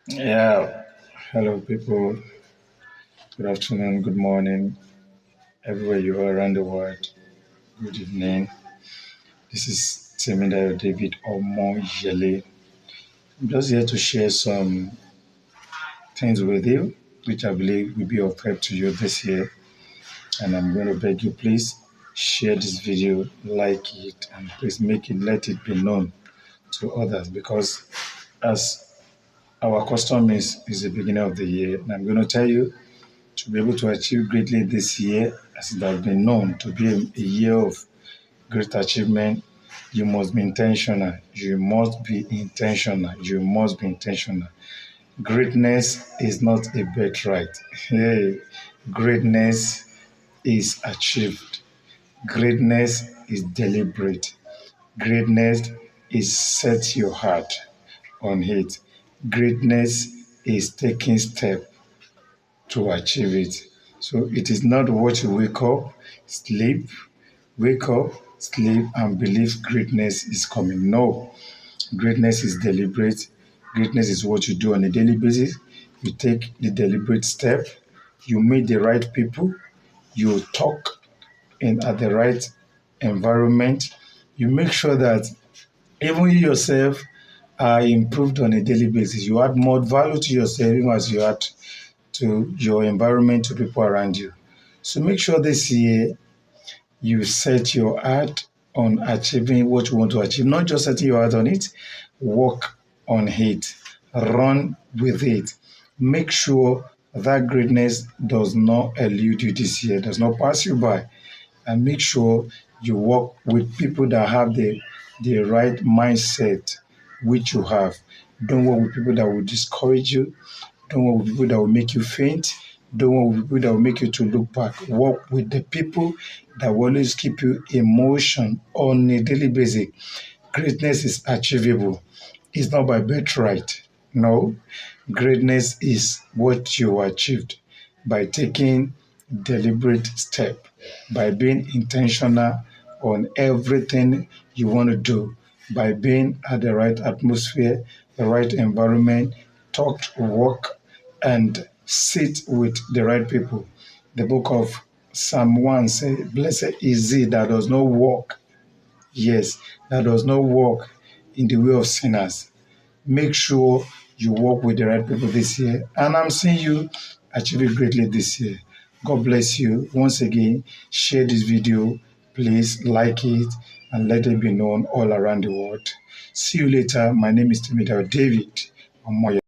Yeah, hello people. Good afternoon, good morning, everywhere you are around the world. Good evening. This is Temidayo David Omoyele. I'm just here to share some things with you, which I believe will be of help to you this year. And I'm going to beg you, please share this video, like it, and please let it be known to others because as our custom is the beginning of the year, and I'm going to tell you to be able to achieve greatly this year, as it has been known to be a year of great achievement, you must be intentional. You must be intentional. You must be intentional. Greatness is not a birthright. Hey, greatness is achieved. Greatness is deliberate. Greatness is set your heart on it. Greatness is taking step to achieve it. So it is not what you wake up, sleep, and believe greatness is coming. No, greatness is deliberate. Greatness is what you do on a daily basis. You take the deliberate step, you meet the right people, you talk in at the right environment, you make sure that even you yourself are improved on a daily basis. You add more value to yourself even as you add to your environment, to people around you. So make sure this year you set your heart on achieving what you want to achieve, not just setting your heart on it, work on it, run with it. Make sure that greatness does not elude you this year, does not pass you by, and make sure you work with people that have the right mindset which you have. Don't work with people that will discourage you. Don't work with people that will make you faint. Don't work with people that will make you to look back. Work with the people that will always keep you in motion on a daily basis. Greatness is achievable. It's not by birthright. No. Greatness is what you achieved by taking deliberate step, by being intentional on everything you want to do, by being at the right atmosphere, the right environment, talk, work, and sit with the right people. The book of Psalm 1 says, Blessed is he that does not walk, yes, that does not walk in the way of sinners. Make sure you work with the right people this year. And I'm seeing you achieve it greatly this year. God bless you. Once again, share this video. Please like it and let it be known all around the world. See you later. My name is Timidayo David Omoyele.